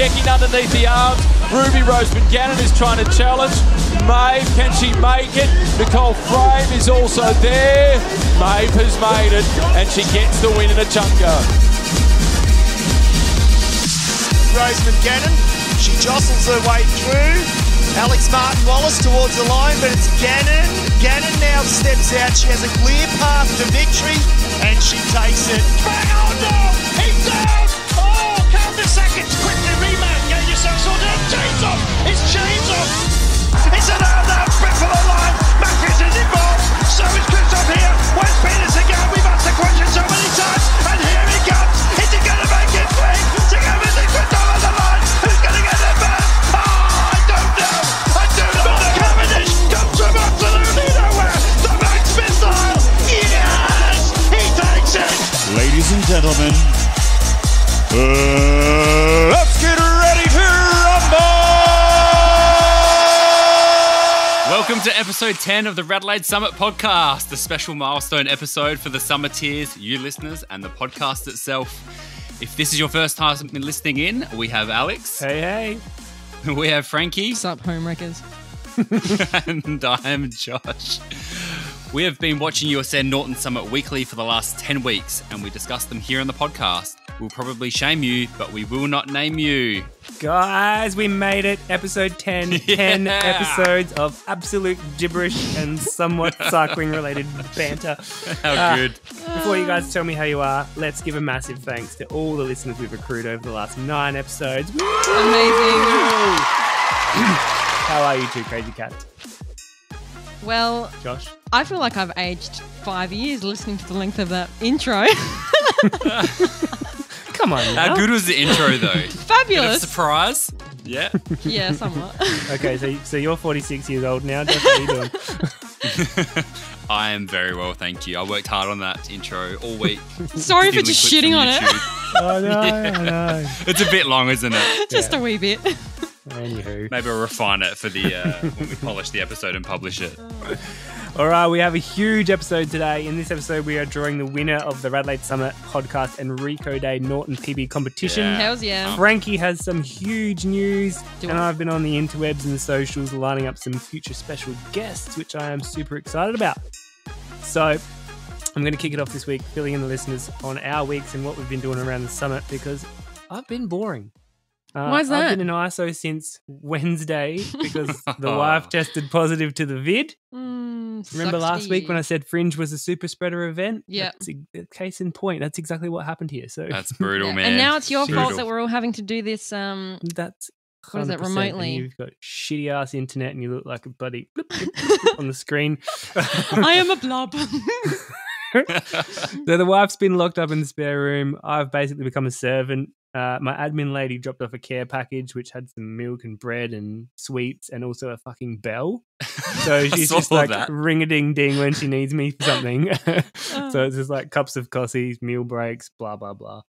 checking underneath the arms. Ruby Rose McGannon is trying to challenge. Maeve, can she make it? Nicole Frame is also there. Maeve has made it, and she gets the win in a chunker. Rose McGannon, she jostles her way through. Alex Martin-Wallace towards the line, but it's Gannon. Gannon now steps out. She has a clear path to victory, and she takes it. Bang on now! He's down! Oh, count the seconds. Quickly, reman. Get yourself sorted. Chains off! It's chains off! It's an out sprint for the line. Matthews is involved. So is Christoph here. Where's Peters again? We've asked the question so many times, and here he comes. Is he going to make it quick? To go with the Christoph on the line. Who's going to get it back? I do not know. Cavendish comes from absolutely nowhere. The Max missile. Yes! He takes it. Ladies and gentlemen, let's get ready to rumble! Welcome to episode 10 of the RADelaide Summit podcast, the special milestone episode for the summer tiers, you listeners, and the podcast itself. If this is your first time listening in, we have Alex. Hey. We have Frankie. What's up, homewreckers? And I'm Josh. We have been watching you ascend Norton Summit weekly for the last 10 weeks, and we discuss them here on the podcast. We'll probably shame you, but we will not name you. Guys, we made it. Episode 10. Yeah. 10 episodes of absolute gibberish and somewhat cycling-related banter. How good. Before you guys tell me how you are, let's give a massive thanks to all the listeners we've accrued over the last 9 episodes. Amazing. How are you two crazy cats? Well, Josh? I feel like I've aged 5 years listening to the length of that intro. Come on now. How good was the intro, though? Bit of Fabulous. surprise. Yeah. Yeah, somewhat. Okay, so you're 46 years old now. Josh, how are you doing? I am very well, thank you. I worked hard on that intro all week. Sorry for Stealing just clips shitting from on it. YouTube. I know, Yeah. I know. It's a bit long, isn't it? Just a wee bit. Anywho. Maybe I'll refine it for the when we polish the episode and publish it. All right, we have a huge episode today. In this episode, we are drawing the winner of the RADelaide Summit podcast and Recoday Norton PB competition. Yeah. Hells yeah. Frankie has some huge news, Do and I? I've been on the interwebs and the socials lining up some future special guests, which I am super excited about. So I'm going to kick it off this week, filling in the listeners on our weeks and what we've been doing around the summit, because I've been boring. Why is that? I've been in ISO since Wednesday because the wife tested positive to the vid. Remember last week when I said Fringe was a super spreader event? Yeah. That's a case in point. That's exactly what happened here. So That's brutal, man. And now it's your Brutal. fault that we're all having to do this. that's What is it, 100%. remotely? And you've got shitty ass internet and you look like a bloody bloop, bloop, bloop on the screen. I am a blob. So the wife's been locked up in the spare room. I've basically become a servant. My admin lady dropped off a care package which had some milk and bread and sweets and also a fucking bell. So she's saw just like that. ring-a-ding-ding when she needs me for something. So it's just like cups of coffees, meal breaks, blah, blah, blah.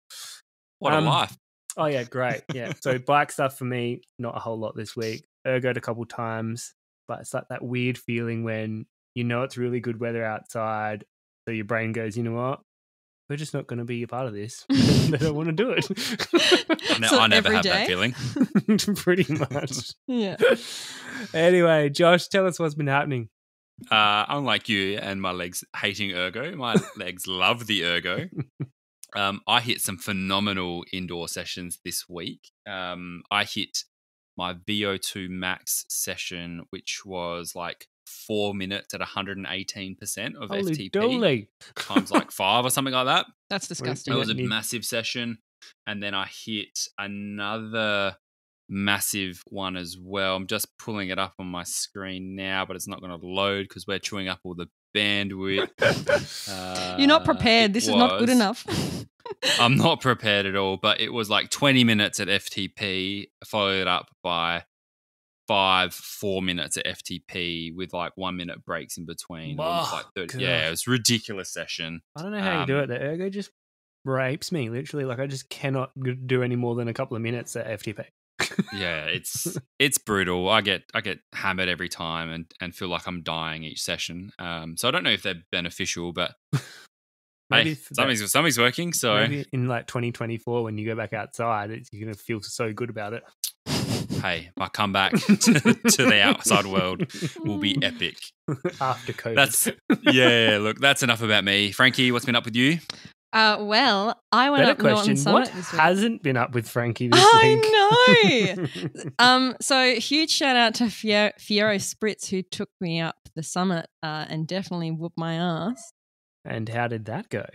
What a life. Oh, yeah, great. Yeah. So bike stuff for me, not a whole lot this week. Ergoed a couple times, but it's like that weird feeling when you know it's really good weather outside, so your brain goes, you know what? We're just not going to be a part of this. They don't want to do it. So I never every have day? that feeling. Pretty much. Yeah. Anyway, Josh, tell us what's been happening. Unlike you and my legs hating ergo, my legs love the ergo. I hit some phenomenal indoor sessions this week. I hit my VO2 max session, which was like 4 minutes at 118% of Holy FTP dolly. times like 5 or something like that. That's disgusting. It was a Yeah. massive session. And then I hit another massive one as well. I'm just pulling it up on my screen now, but it's not going to load because we're chewing up all the bandwidth. You're not prepared. This is not good was- enough. I'm not prepared at all, but it was like 20 minutes at FTP, followed up by 4 minutes at FTP with like 1 minute breaks in between. It was like 30. Yeah, it was a ridiculous session. I don't know how you do it. The ergo just rapes me, literally. Like, I just cannot do any more than a couple of minutes at FTP. Yeah, it's brutal. I get hammered every time and feel like I'm dying each session. So I don't know if they're beneficial, but Maybe Hey, something's working. So maybe in like 2024, when you go back outside, you're going to feel so good about it. hey, my comeback to the outside world will be epic. After COVID. Look, that's enough about me. Frankie, what's been up with you? Well, I went Better up Norton question. Summit What this week. hasn't been up with Frankie this week? I know. So huge shout out to Fiero Spritz, who took me up the summit and definitely whooped my ass. And how did that go?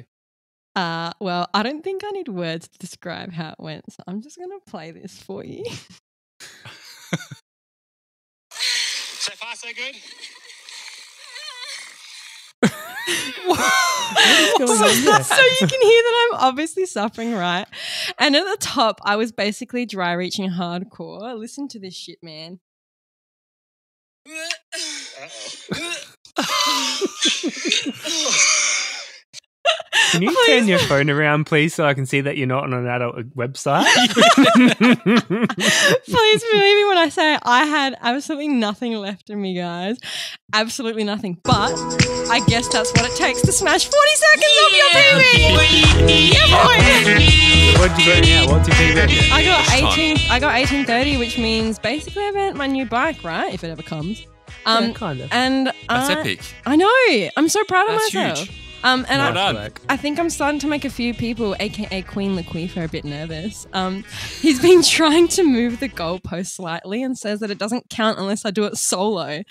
Well, I don't think I need words to describe how it went, so I'm just going to play this for you. So far, so good. So you can hear that I'm obviously suffering, right? And at the top, I was basically dry reaching hardcore. Listen to this shit, man. Can you turn your phone around, please, so I can see that you're not on an adult website? Please believe me when I say I had absolutely nothing left in me, guys. Absolutely nothing. But I guess that's what it takes to smash 40 seconds off your PB. Yeah, boy. What did you go now? What's your PB? I got 1830, which means basically I've earned my new bike, right? If it ever comes. Yeah, kind of. And That's epic. I know. I'm so proud of That's myself. huge. And Well done. work. I think I'm starting to make a few people, aka Queen Laquifa, a bit nervous. He's been trying to move the goalpost slightly and says that it doesn't count unless I do it solo.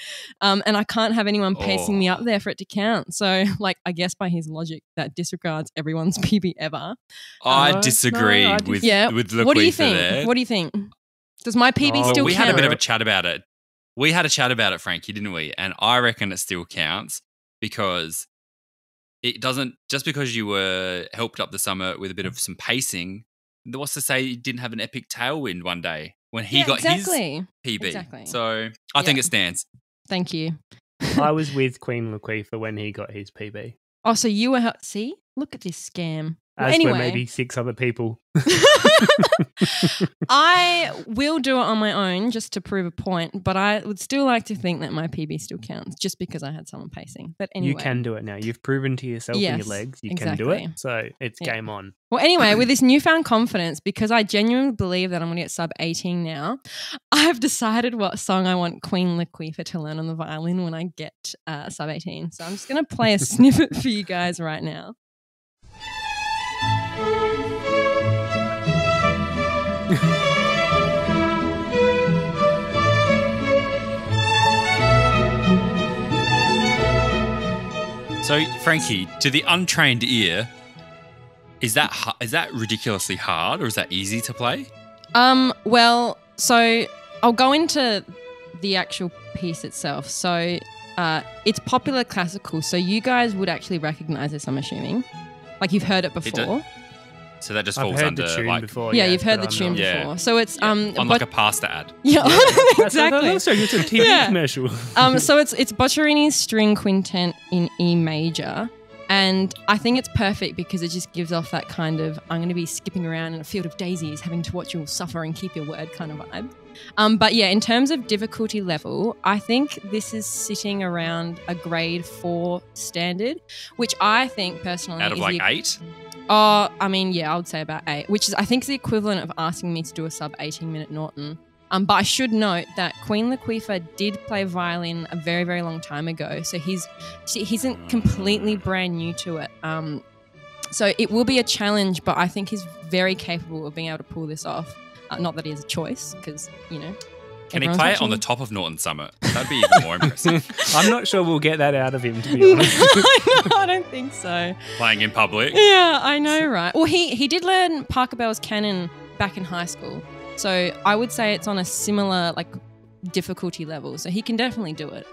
And I can't have anyone pacing me up there for it to count. So, like, I guess by his logic, that disregards everyone's PB ever. I disagree with Laquifa What do you think? there. What do you think? Does my PB still we count? had a bit of a chat about it. We had a chat about it, Frankie, didn't we? And I reckon it still counts because it doesn't, just because you were helped up the summit with a bit of some pacing, what's to say you didn't have an epic tailwind one day when he got his PB? Exactly. So I think it stands. Thank you. I was with Queen Laquifa when he got his PB. Oh, so you were... See? Look at this scam. As Anyway. were maybe 6 other people. I will do it on my own just to prove a point, but I would still like to think that my PB still counts just because I had someone pacing. But anyway. You can do it now. You've proven to yourself and your legs you can do it. So it's game on. Well, anyway, with this newfound confidence, because I genuinely believe that I'm going to get sub 18 now, I've decided what song I want Queen Laquifa to learn on the violin when I get sub 18. So I'm just going to play a snippet for you guys right now. So, Frankie, to the untrained ear, is that ridiculously hard or is that easy to play? Well, so I'll go into the actual piece itself. So it's popular classical, so you guys would actually recognize this, I'm assuming. Like you've heard it before. So that just I've falls heard under the tune like before. Yeah, you've heard but the I'm tune not- before. Yeah. So it's on like a pasta ad. yeah, That's exactly. Also, it's a TV Yeah. commercial. So it's Boccherini's string quintet in E major. And I think it's perfect because it just gives off that kind of I'm going to be skipping around in a field of daisies, having to watch you all suffer and keep your word kind of vibe. But yeah, in terms of difficulty level, I think this is sitting around a grade 4 standard, which I think personally Out of is like the, 8? Oh, I mean, yeah, I would say about 8, which is I think is the equivalent of asking me to do a sub 18-minute Norton. But I should note that Queen Laquifa did play violin a very, very long time ago, so he's completely brand new to it. So it will be a challenge, but I think he's very capable of being able to pull this off. Not that he has a choice, because Can he play it on the top of Norton Summit? That'd be even more impressive. I'm not sure we'll get that out of him, to be honest. I don't think so. Playing in public. Yeah, I know, right? Well, he did learn Parker Bell's canon back in high school. So I would say it's on a similar difficulty level. So he can definitely do it.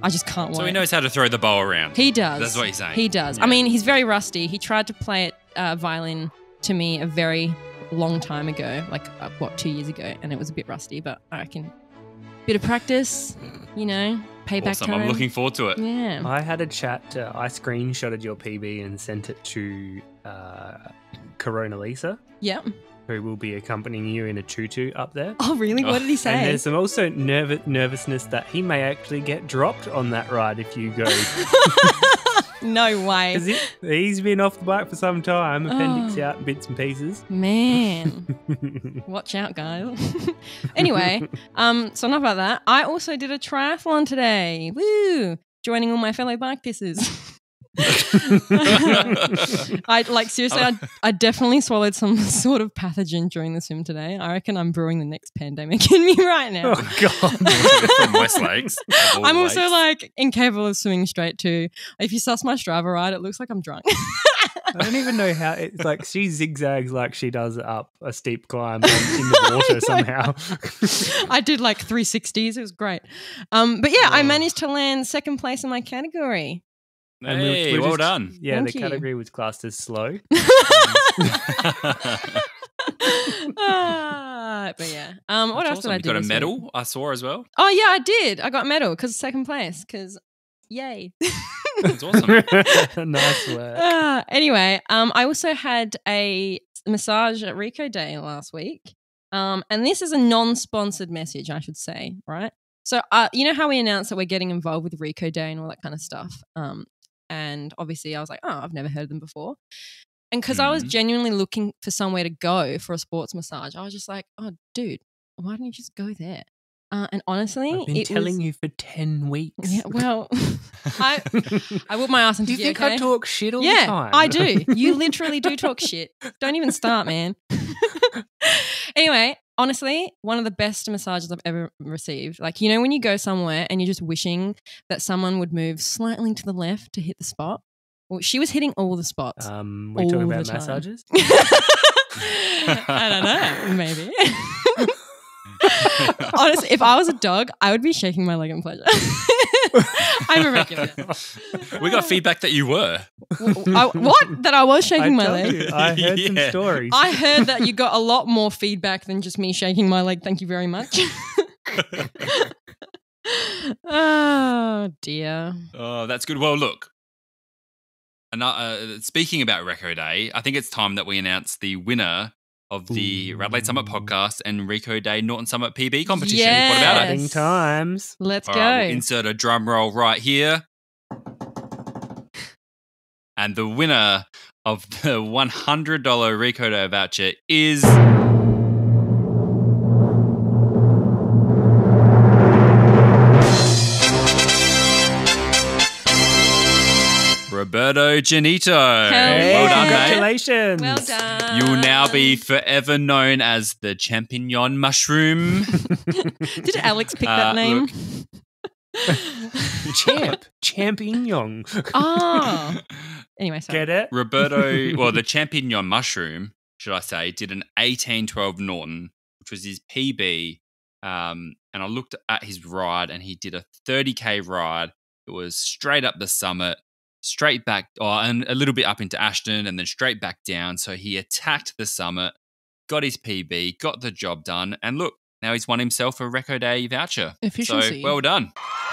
I just can't wait. So he knows how to throw the bow around. He does. That's what you're saying. He does. Yeah. I mean, he's very rusty. He tried to play it violin to me a very long time ago, 2 years ago, and it was a bit rusty, but I reckon bit of practice, payback Awesome. time. I'm looking forward to it. Yeah. I had a chat. I screenshotted your PB and sent it to Corona Lisa, Yep. who will be accompanying you in a tutu up there. Oh, really? What did he say? And there's some also nervousness that he may actually get dropped on that ride if you go. No way. Because he's been off the bike for some time, appendix out in bits and pieces. Man. Watch out, guys. Anyway, so enough about that. I also did a triathlon today. Woo! Joining all my fellow bike pissers. I definitely swallowed some sort of pathogen during the swim today. I reckon I'm brewing the next pandemic in me right now. Oh, God. From West Lakes. I'm also like incapable of swimming straight too. If you suss my Strava right, it looks like I'm drunk. I don't even know how it's like she zigzags like she does up a steep climb in the water somehow. I did like 360s. It was great. But yeah, I managed to land second place in my category. Hey, well done. Yeah, Thank the you. category was classed as slow. But yeah, what else did I do? You got a this medal, week? I saw as well. Oh yeah, I did. I got a medal because second place. Because yay. That's awesome. Nice work. Anyway, I also had a massage at Recoday last week. And this is a non-sponsored message, I should say, right? So, you know how we announced that we're getting involved with Recoday and all that kind of stuff? And obviously I was like, oh, I've never heard of them before. And because I was genuinely looking for somewhere to go for a sports massage, I was just like, oh, dude, why don't you just go there? And honestly, I've been telling you for 10 weeks. Yeah, well, I whip my ass into Do you gear, think okay? I talk shit all the Yeah, time? I do. You literally do talk shit. Don't even start, man. Anyway, honestly, one of the best massages I've ever received. Like, you know, when you go somewhere and you're just wishing that someone would move slightly to the left to hit the spot. Well, she was hitting all the spots. We're all talking about the time. massages? I don't know. Maybe. Honestly, if I was a dog, I would be shaking my leg in pleasure. I'm a regular. We got feedback that you were. What? That I was shaking my leg? You, I heard some stories. I heard that you got a lot more feedback than just me shaking my leg. Thank you very much. Oh, dear. Oh, that's good. Well, look. Speaking about Recoday, I think it's time that we announce the winner of the RADelaide Summit podcast and Recoday Norton Summit PB competition. Yes. What about it? Exciting times. Let's All go. right, we'll insert a drum roll right here. And the winner of the $100 Recoday voucher is Roberto Janito. Hey, well done, mate. Congratulations. Well done. You will now be forever known as the Champignon Mushroom. Did Alex pick that name? Champignon. Oh. Anyway, sorry. Get it? Roberto, well, the Champignon Mushroom, should I say, did an 1812 Norton, which was his PB. And I looked at his ride and he did a 30K ride. It was straight up the summit, straight back, and a little bit up into Ashton and then straight back down. So he attacked the summit, got his PB, got the job done. And look, now he's won himself a Recoday voucher. Efficiency. So well done.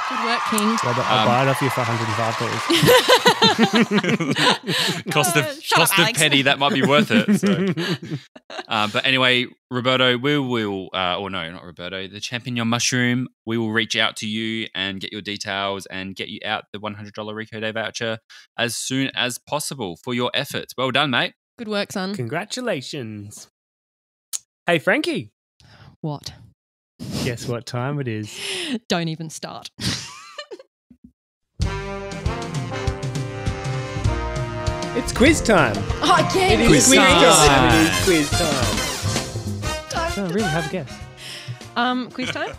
Good work, King. I'll buy it off you for $105. Cost of Alex. penny, that might be worth it. So. But anyway, Roberto, we will, or no, not Roberto, the Champignon Mushroom, we will reach out to you and get your details and get you out the $100 Recoday voucher as soon as possible for your efforts. Well done, mate. Good work, son. Congratulations. Hey, Frankie. What? Guess what time it is? Don't even start. It's quiz time. Oh, yeah. It is Quiz time. It is quiz time. Oh, really? Have a guess. Quiz time?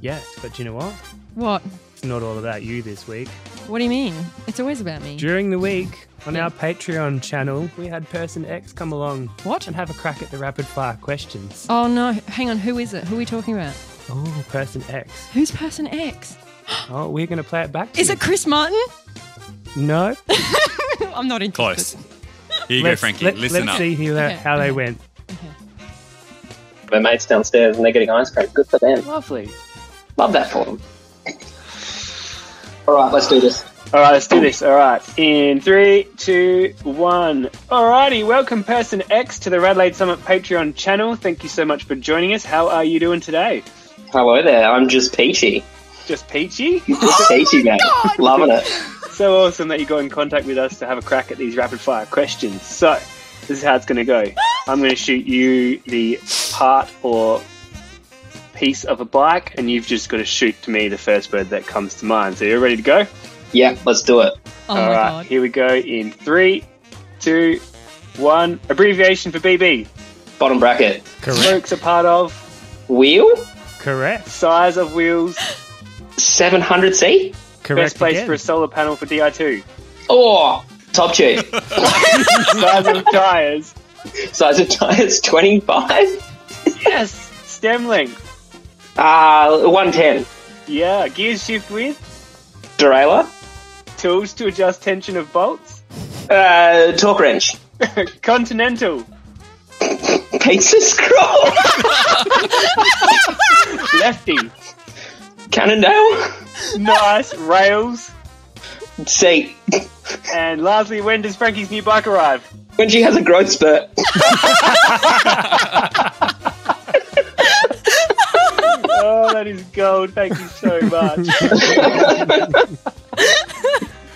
Yes, but you know what? What? It's not all about you this week. What do you mean? It's always about me. During the week, on our Patreon channel, we had Person X come along. What? And have a crack at the rapid fire questions. Oh, no. Hang on. Who is it? Who are we talking about? Oh, Person X. Who's Person X? Oh, we're going to play it back to Is you. it Chris Martin? No. I'm not interested. Close. Here you go, Frankie. Listen let's up. see how they went. My mates downstairs and they're getting ice cream. Good for them. Lovely. Love that for them. All right, let's do this. All right, let's do this. All right. In 3, 2, 1. All righty. Welcome, Person X, to the RADelaide Summit Patreon channel. Thank you so much for joining us. How are you doing today? Hello there. I'm just peachy. Just peachy? Just peachy, mate. Loving it. so awesome that you got in contact with us to have a crack at these rapid fire questions. So, this is how it's going to go. I'm going to shoot you the part or piece of a bike, and you've just got to shoot to me the first word that comes to mind. So, you're ready to go? Yeah, let's do it. Oh All my right, God. here we go in 3, 2, 1. Abbreviation for BB. Bottom bracket. Correct. Spokes are part of. Wheel. Correct. Size of wheels. 700C. Correct. Best place again. for a solar panel for Di2. Oh, top tube. Size of tyres. Size of tyres 25. Yes. Stem length. 110. Yeah. Gears shift width. Derailleur. Tools to adjust tension of bolts. Torque wrench. Continental. Pizza scroll. Lefty. Cannondale. Nice. Rails. Seat. And lastly, when does Frankie's new bike arrive? When she has a growth spurt. Oh, that is gold. Thank you so much.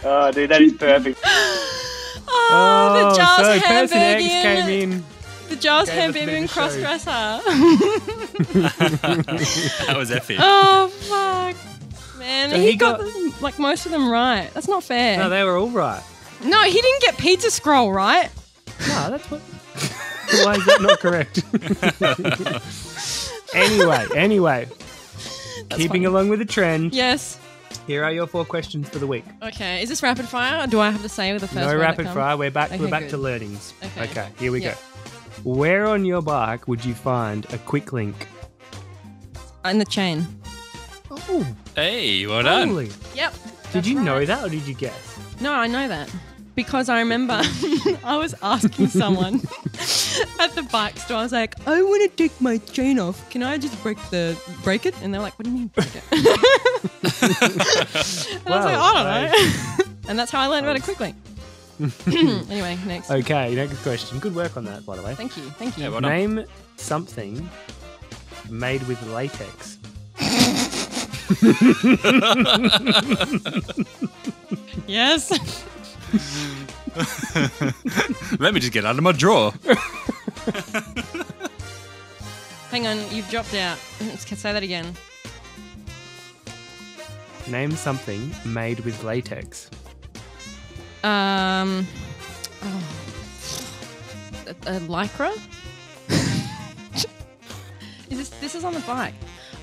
Oh, dude, that is perfect. Oh, the Giles so person X Hamburgian. came in. The Giles Gave us a bit of Hamburgian a show. crossdresser. That was epic. Oh, fuck. Man, So he he got, got- them, like most of them right. That's not fair. No, they were all right. No, he didn't get pizza scroll right. No, that's what. Why is that not correct? Anyway. Keeping funny. along with the trend, Yes. here are your 4 questions for the week. Okay. Is this rapid fire, or do I have to say with the first No word that rapid comes? fire. We're back Okay, to good. learnings. Okay. Here we Yep. go. Where on your bike would you find a quick link? In the chain. Oh, Hey, well done. holy. Yep. Did you know that or did you guess? No, I know that. Because I remember I was asking someone at the bike store, I was like, I want to take my chain off. Can I just break it? And they're like, what do you mean break it? And I was like, I don't know. And that's how I learned about it quickly. Anyway, next. Okay, next question. Good work on that, by the way. Thank you. Yeah, well done. Name something made with latex. Yes. Let me just get out of my drawer. Hang on, you've dropped out. Say that again. Name something made with latex. A lycra? This is on the bike.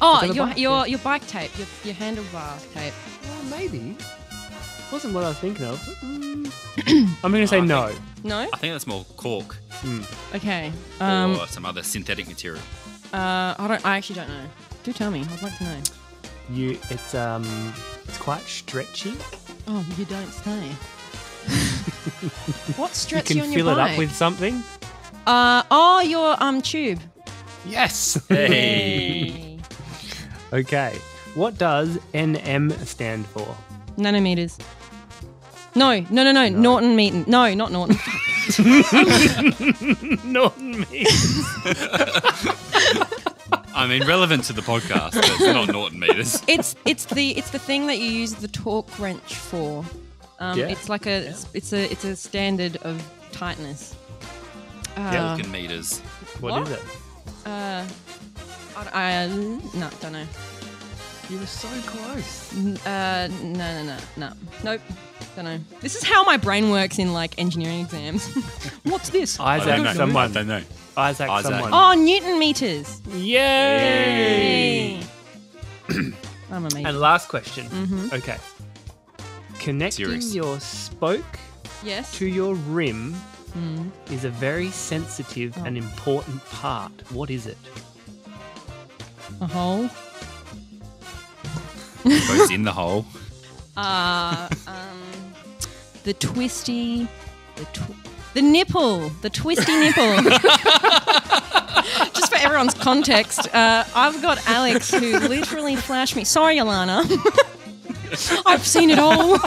Oh, It's on the bike, your bike tape, your handlebar tape. Well, maybe. Wasn't what I was thinking of. I'm going to say no. No? I think that's more cork Okay. or some other synthetic material. I actually don't know. Do tell me. I'd like to know. It's quite stretchy. Oh, you don't say. What's You stretchy can on fill your it bike? up with something. Your tube. Yes. Hey. Okay. What does NM stand for? Nanometers. No. Norton meeting. No, not Norton. Norton meters. I mean, relevant to the podcast, but it's not Norton meters. It's the thing that you use the torque wrench for. Yeah. It's like it's a standard of tightness. Vulcan meters. What is it? No, don't know. You were so close. No. Nope. Don't know. This is how my brain works in like engineering exams. What's this? Isaac I don't know. someone. I don't know. Isaac someone. Oh, Newton meters. Yay! I'm amazing. And last question. Mm-hmm. Okay. Connecting Serious. your spoke Yes. to your rim is a very sensitive and important part. What is it? A hole. Goes in the hole. The twisty. The nipple. The twisty nipple. Just for everyone's context, I've got Alex who literally flashed me. Sorry, Alana. I've seen it all.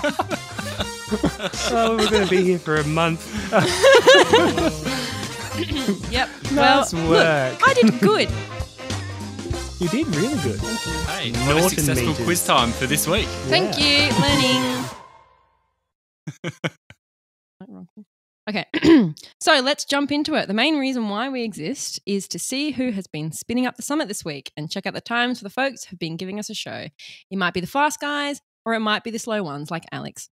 Oh, we're going to be here for a month. Yep. Nice well, work. Look, I did good. You did really good. Hey, what a Norton successful meters. quiz time for this week. Thank you, learning. Okay, so let's jump into it. The main reason why we exist is to see who has been spinning up the summit this week and check out the times for the folks who've been giving us a show. It might be the fast guys or it might be the slow ones like Alex.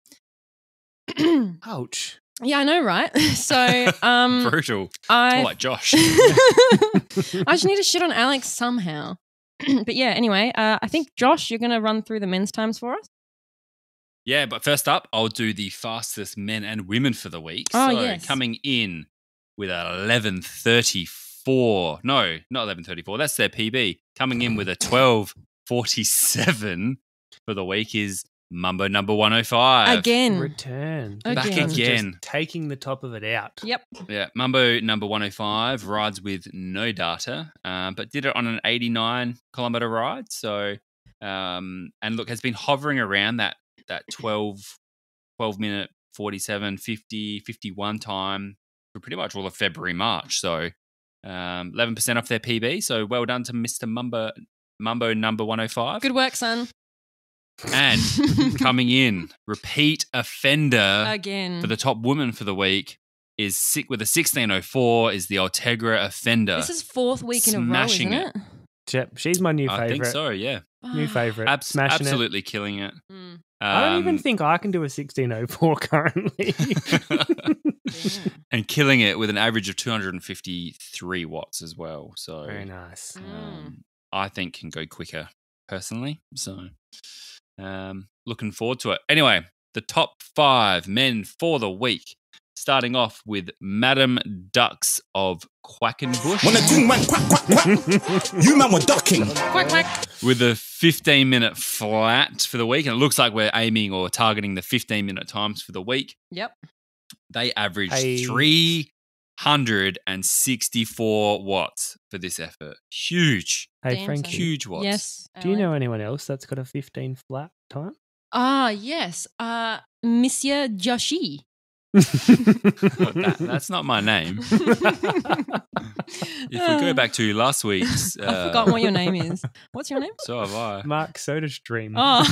Ouch. Yeah, I know, right? So, Brutal. More like Josh. I just need to shit on Alex somehow. But yeah, anyway, I think, Josh, you're going to run through the men's times for us? Yeah, but first up, I'll do the fastest men and women for the week. Oh, so yes. coming in with 11:34. No, not 11:34. That's their PB. Coming in with a 12:47 for the week is Mumbo number 105. Again. Return. Back Again. again. Just taking the top of it out. Yep. Yeah, Mumbo number 105 rides with no data, but did it on an 89-kilometre ride. So, and look, has been hovering around that 12 minute, 47, 50, 51 time for pretty much all of February, March. So 11% off their PB. So well done to Mr. Mumbo number 105. Good work, son. And coming in, repeat offender Again. for the top woman for the week is sick with a 1604 is the Ultegra offender. This is 4th week in a row, Smashing isn't it? Yep, she's my new I favourite. think so, yeah. New favourite. Smashing Absolutely killing it. Mm. I don't even think I can do a 1604 currently. And killing it with an average of 253 watts as well. So Very nice. I think can go quicker personally. So looking forward to it. Anyway, the top 5 men for the week. Starting off with Madam Ducks of Quackenbush. When the thing went quack, quack, quack, you man were ducking. Quack, quack. With a 15-minute flat for the week. And it looks like we're aiming or targeting the 15-minute times for the week. Yep. They averaged Hey. 364 watts for this effort. Huge. Hey, Damn, Frankie, son. Huge watts. Yes. do you know anyone else that's got a 15 flat time? Yes. Monsieur Joshi. That's not my name. If we go back to last week's... I've forgotten what your name is. What's your name? So have I. Mark SodaStream. Oh.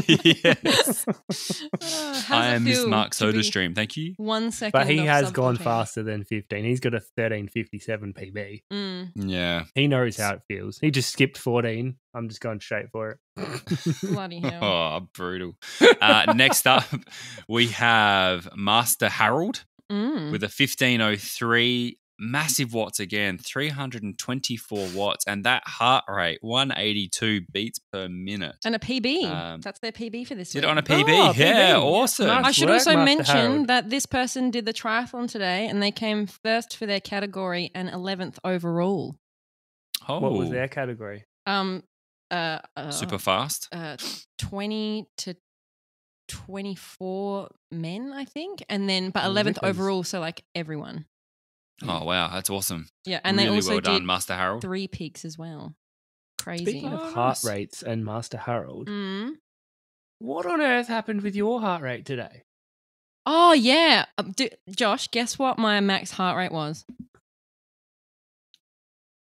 Yes. How's I it am Miss feel Mark to be SodaStream. Thank you. 1 second. But he off has sub gone 14? faster than 15. He's got a 13:57 PB. Mm. Yeah. He knows how it feels. He just skipped 14. I'm just going straight for it. Bloody hell. Oh, brutal. Next up, we have Master Harold with a 1503. Massive watts again, 324 watts. And that heart rate, 182 beats per minute. And a PB. That's their PB for this Did week. it on a PB? Oh, yeah, PB. awesome. Nice I should work, also Master mention Harold. that this person did the triathlon today and they came first for their category and 11th overall. Oh, What was their category? super fast. 20 to 24 men, I think. And then, but 11th Rippers. overall, so like everyone. Oh, wow. That's awesome. Yeah, and really they also well did done, Master Harold. 3 peaks as well. Crazy. Speaking of heart rates and Master Harold, Mm. what on earth happened with your heart rate today? Oh, yeah. Josh, guess what my max heart rate was?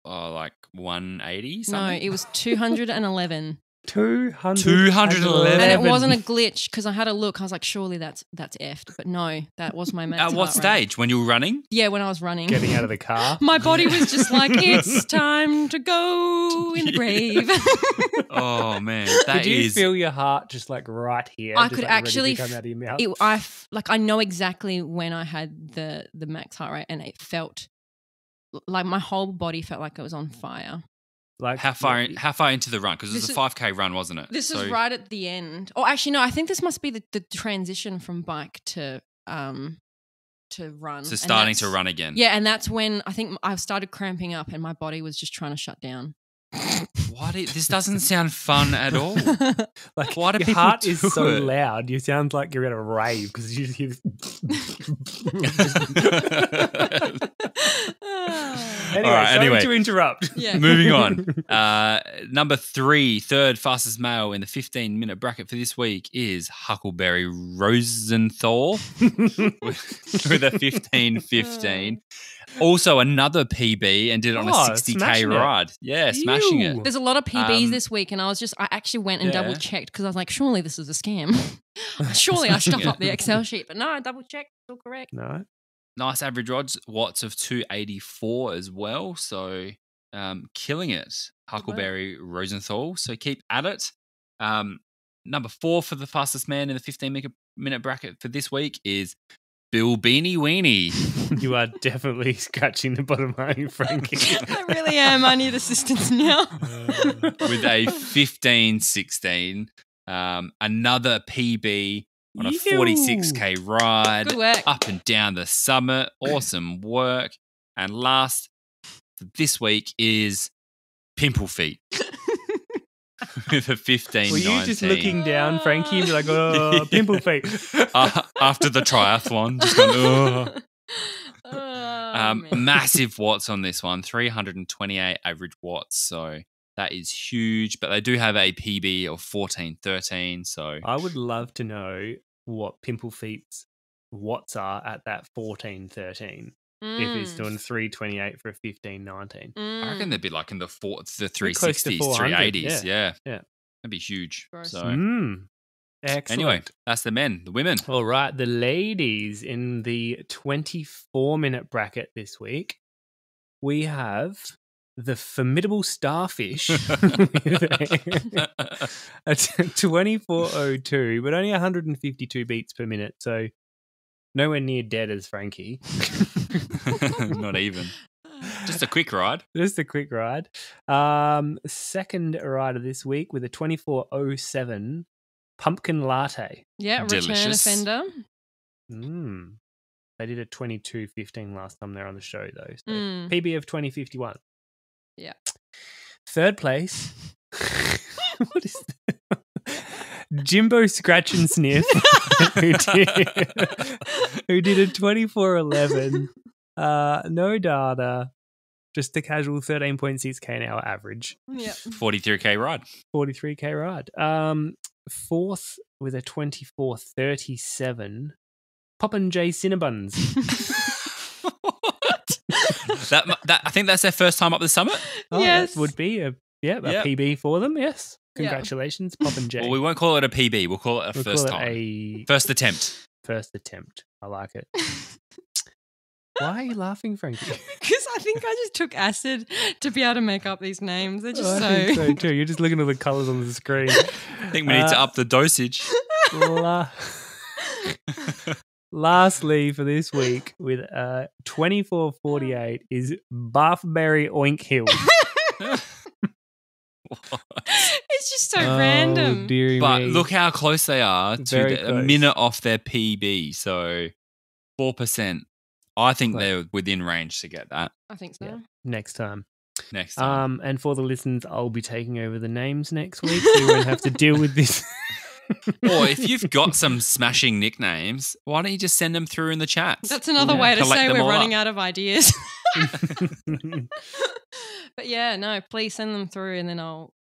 Oh, like 180 No, something? it was 211. 211. And it wasn't a glitch because I had a look. I was like, surely that's effed. But no, that was my max At what heart rate. stage? When you were running? Yeah, when I was running. Getting out of the car. My body was just like, it's time to go in the grave. Oh, man. That Could you is... feel your heart just like right here? I just, could like, ready to actually come out of your mouth? I know exactly when I had the max heart rate and it felt like my whole body felt like it was on fire. Like How far into the run? Because it was a 5K run, wasn't it? This is right at the end. Oh, actually, no. I think this must be the transition from bike to run. So And starting that's- to run again. Yeah, and that's when I think I started cramping up, and my body was just trying to shut down. What? This doesn't sound fun at all. Like Why do your people heart do is so it? loud. You sound like you're at a rave because you just hear. Anyway, All right, sorry anyway. to interrupt. Yeah. Moving on. Number 3, third fastest male in the 15-minute bracket for this week is Huckleberry Rosenthal with a 15:15. Also another PB and did it on a 60K smashing it. ride. Yeah, smashing Ew. it. There's a lot of PBs this week, and I actually went and Yeah. double checked because I was like, surely this is a scam. Surely I stuff Yeah. up the Excel sheet, but no, I double checked, still correct. No. Nice average watts of 284 as well. So killing it. Huckleberry Rosenthal. So keep at it. Number 4 for the fastest man in the 15-minute bracket for this week is Bill Beanie Weenie. You are definitely scratching the bottom line, Frankie. I really am. I need assistance now. With a 15-16. Another PB on a 46K ride. Good work. Up and down the summit. Awesome work. And last for this week is Pimple Feet. With a 15-19. Were you just looking down, Frankie, and be like, oh, Pimple Feet? After the triathlon, just going, Man. massive watts on this one, 328 average watts. So that is huge. But they do have a PB of 14-13. So I would love to know what Pimple Feet's watts are at that 14-13. If it's doing 328 for a 15-19. I reckon they'd be like in the Close to 360s, 400, 380s. Yeah. Yeah. That'd be huge. Gross. So Excellent. anyway, that's the men. The women. All right, the ladies in the 24-minute bracket this week, we have the formidable Starfish with a 24.02, but only 152 beats per minute, so nowhere near dead as Frankie. Not even. Just a quick ride. Just a quick ride. Second rider this week with a 24.07 pumpkin latte. Yeah, return Delicious. offender. They did a 22.15 last time they were on the show, though. So Mm. PB of 20.51. Yeah. Third place. What is that? Jimbo Scratch and Sniff, who did a 24.11. No data, just a casual 13.6k an hour average. Yeah. 43K ride. 43k ride. Fourth with a 24.37. Poppin' J Cinnabuns. That I think that's their first time up the summit. Oh, Yes. that would be a PB for them. Yes, congratulations, Poppin' J. Well, we won't call it a PB. We'll call it a We'll first call it time. a First attempt. first attempt. I like it. Why are you laughing, Frankie? Because I think I just took acid to be able to make up these names. They're just I think so too. You're just looking at the colours on the screen. I think we need to up the dosage. La- Lastly, for this week, with 24.48 is Bathberry Oink Hill. It's just so random. Dearie But me. look how close they are to Very a close. minute off their PB. So 4%. I think Close. they're within range to get that I think so. Yeah. Next time. next time. And for the listeners, I'll be taking over the names next week, so you won't have to deal with this. Or if you've got some smashing nicknames, why don't you just send them through in the chats? That's another way to Collect say them we're all running up. out of ideas. But yeah, no, please send them through, and then I'll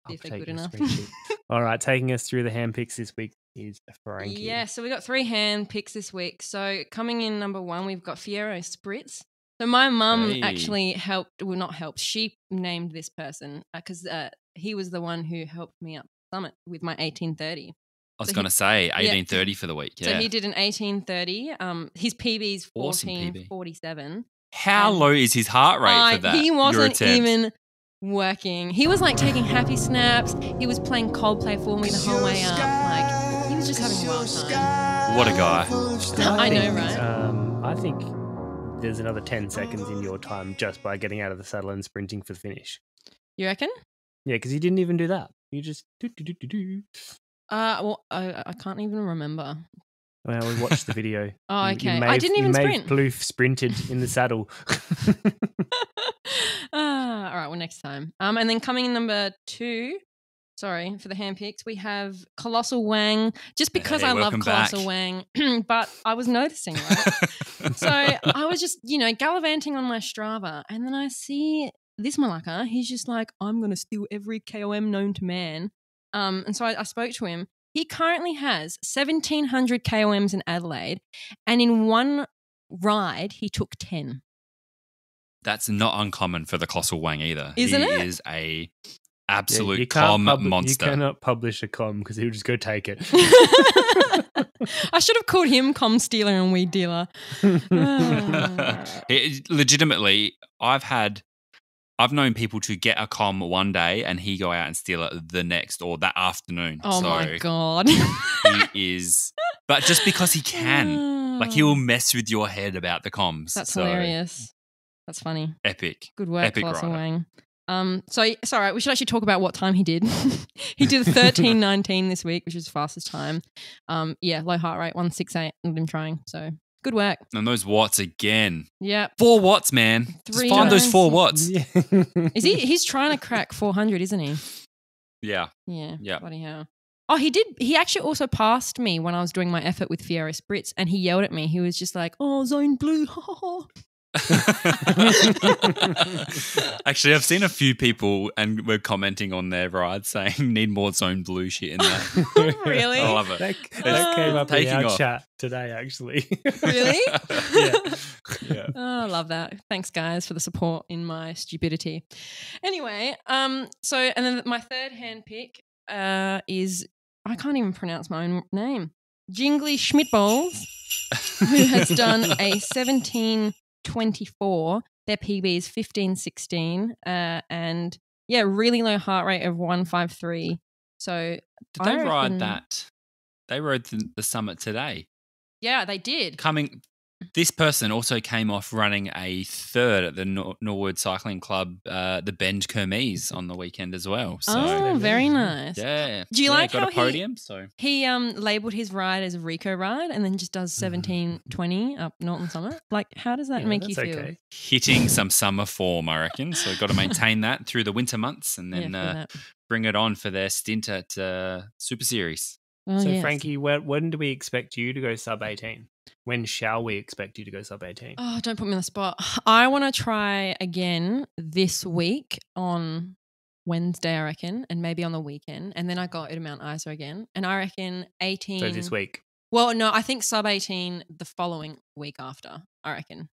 see if they're take good your enough. spreadsheet. All right, taking us through the hand picks this week is Frankie. Yeah, so we got 3 hand picks this week. So coming in number 1, we've got Fiero Spritz. So my mum Hey. actually not helped. She named this person because he was the one who helped me up the summit with my 1830. I was So going to say 18:30 for the week. So Yeah. he did an 1830. His PB is Awesome PB. 1447. How low is his heart rate for that? He your wasn't attempt? even working. He was like taking happy snaps. He was playing Coldplay for me the whole way up. Like he was just having a wild time. What a guy. I know, right? I think there's another 10 seconds in your time just by getting out of the saddle and sprinting for the finish. You reckon? Yeah, because you didn't even do that. You just do. Well, I can't even remember. Well, we watched the video. Oh, You- okay. You I didn't even Maeve sprint. Plouffe sprinted in the saddle. All right, well, next time. And then coming in number 2, sorry, for the hand picks, we have Colossal Wang. Just because Hey, I love welcome back. Colossal Wang, but I was noticing, right? So I was just, gallivanting on my Strava, and then I see this malacca. He's just like, I'm going to steal every KOM known to man. And so I spoke to him. He currently has 1,700 KOMs in Adelaide, and in one ride, he took 10. That's not uncommon for the Colossal Wang either. Isn't he it? is a absolute you can't monster. You cannot publish a com because he'll just go take it. I should have called him com stealer and weed dealer. Legitimately, I've known people to get a com one day and he go out and steal it the next or that afternoon. Oh my God. He is, but just because he can, like he will mess with your head about the comms. That's hilarious. That's funny. Epic. Good work, Epic Colossal rider. Wang. So it's all right. We should actually talk about what time he did. He did 13:19 this week, which is the fastest time. Low heart rate, 168. Not him trying. So good work. And those watts again. Yeah. 4 watts, man. Just find those 4 watts. Yeah. He's trying to crack 400, isn't he? Yeah. Yeah. Yeah. Bloody hell. Oh, he did. He actually also passed me when I was doing my effort with Fiero Spritz, and he yelled at me. He was just like, "Oh, zone blue." Actually, I've seen a few people and we're commenting on their ride saying need more zone blue shit in that. Really? I love it. That came up in taking our off. chat today, actually. Really? Yeah. Oh, I love that. Thanks, guys, for the support in my stupidity. Anyway, and then my third hand pick is, I can't even pronounce my own name, Jingly Schmidtbowls, who has done a 17:24. Their PB is 15:16, and really low heart rate of 153. So Did they ride that? They rode the summit today. Yeah, they did. This person also came off running a third at the Norwood Cycling Club, the Bend Kermes on the weekend as well. So, very nice. Yeah. Do you like got how a podium? he labelled his ride as a Rico ride and then just does 17:20 up Norton Summit? Like, how does that make you feel? Okay. Hitting some summer form, I reckon. So got to maintain that through the winter months and then bring it on for their stint at Super Series. Oh, so, yes. Frankie, when do we expect you to go sub 18? When shall we expect you to go sub 18? Oh, don't put me on the spot. I want to try again this week on Wednesday, I reckon, and maybe on the weekend. And then I go to Mount Isa again. And I reckon 18. So this week? Well, no, I think sub 18 the following week after, I reckon.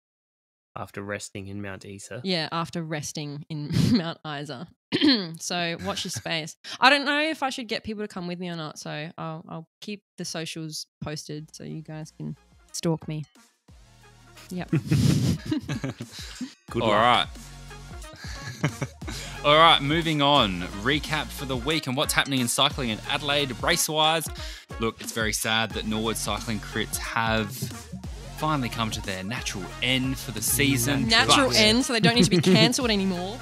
After resting in Mount Isa? Yeah, after resting in Mount Isa. So watch your space. I don't know if I should get people to come with me or not. So I'll keep the socials posted so you guys can stalk me. Yep. Good. All right. All right, moving on. Recap for the week and what's happening in cycling in Adelaide race-wise. Look, it's very sad that Norwood Cycling Crits have finally come to their natural end for the season. Natural end, so they don't need to be cancelled anymore.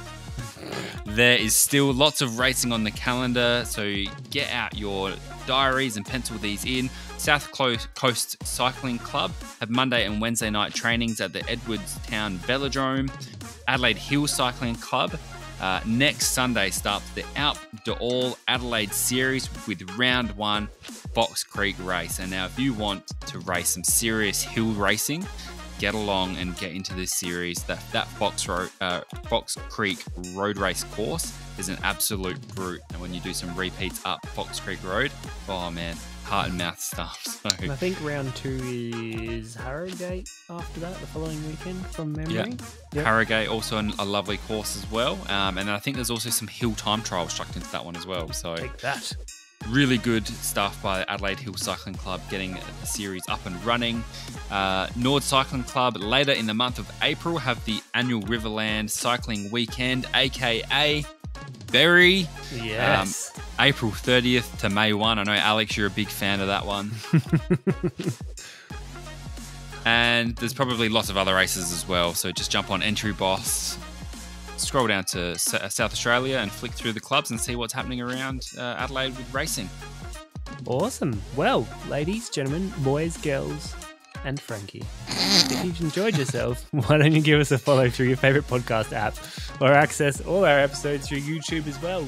There is still lots of racing on the calendar, so get out your diaries and pencil these in. South Coast Cycling Club have Monday and Wednesday night trainings at the Edwardstown Velodrome. Adelaide Hill Cycling Club next Sunday starts the Alp d'All Adelaide Series with round 1 Fox Creek race. And now if you want to race some serious hill racing, get along and get into this series. That Fox Creek road race course is an absolute brute. And when you do some repeats up Fox Creek Road, oh man, heart and mouth stuff. So, I think round 2 is Harrogate after that, the following weekend from memory. Yeah. Yep. Harrogate, also a lovely course as well. And then I think there's also some hill time trials struck into that one as well. So take that. Really good stuff by the Adelaide Hill Cycling Club getting the series up and running. Nord Cycling Club later in the month of April have the annual Riverland Cycling Weekend, aka Berry. Yes. April 30th to May 1. I know, Alex, you're a big fan of that one. And there's probably lots of other races as well. So just jump on Entry Boss, scroll down to South Australia and flick through the clubs and see what's happening around Adelaide with racing. Awesome. Well, ladies, gentlemen, boys, girls, and Frankie, if you've enjoyed yourself, why don't you give us a follow through your favourite podcast app or access all our episodes through YouTube as well.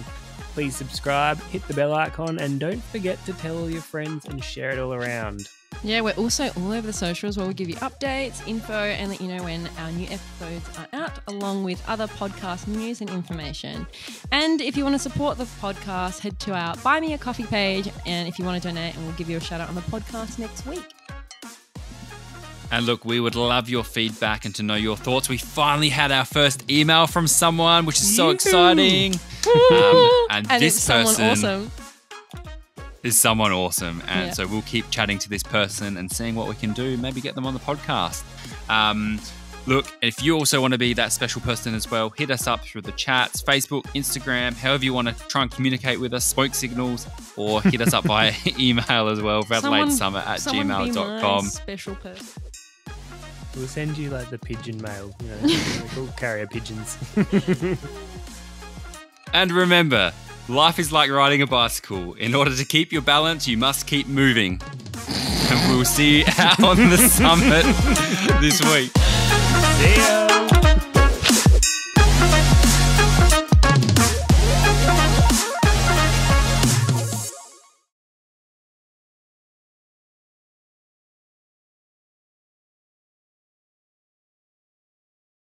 Please subscribe, hit the bell icon, and don't forget to tell all your friends and share it all around. Yeah, we're also all over the socials where we give you updates, info, and let you know when our new episodes are out, along with other podcast news and information. And if you want to support the podcast, head to our Buy Me a Coffee page, and if you want to donate, and we'll give you a shout out on the podcast next week. And look, we would love your feedback and to know your thoughts. We finally had our first email from someone, which is so exciting. And this person is someone awesome. And so we'll keep chatting to this person and seeing what we can do. Maybe get them on the podcast. Look, if you also want to be that special person as well, hit us up through the chats, Facebook, Instagram, however you want to try and communicate with us, smoke signals, or hit us up via email as well, RADelaide@gmail.com. Special person. We'll send you like the pigeon mail, we'll carrier pigeons. And remember, life is like riding a bicycle. In order to keep your balance, you must keep moving. And we'll see you out on the summit this week. See ya.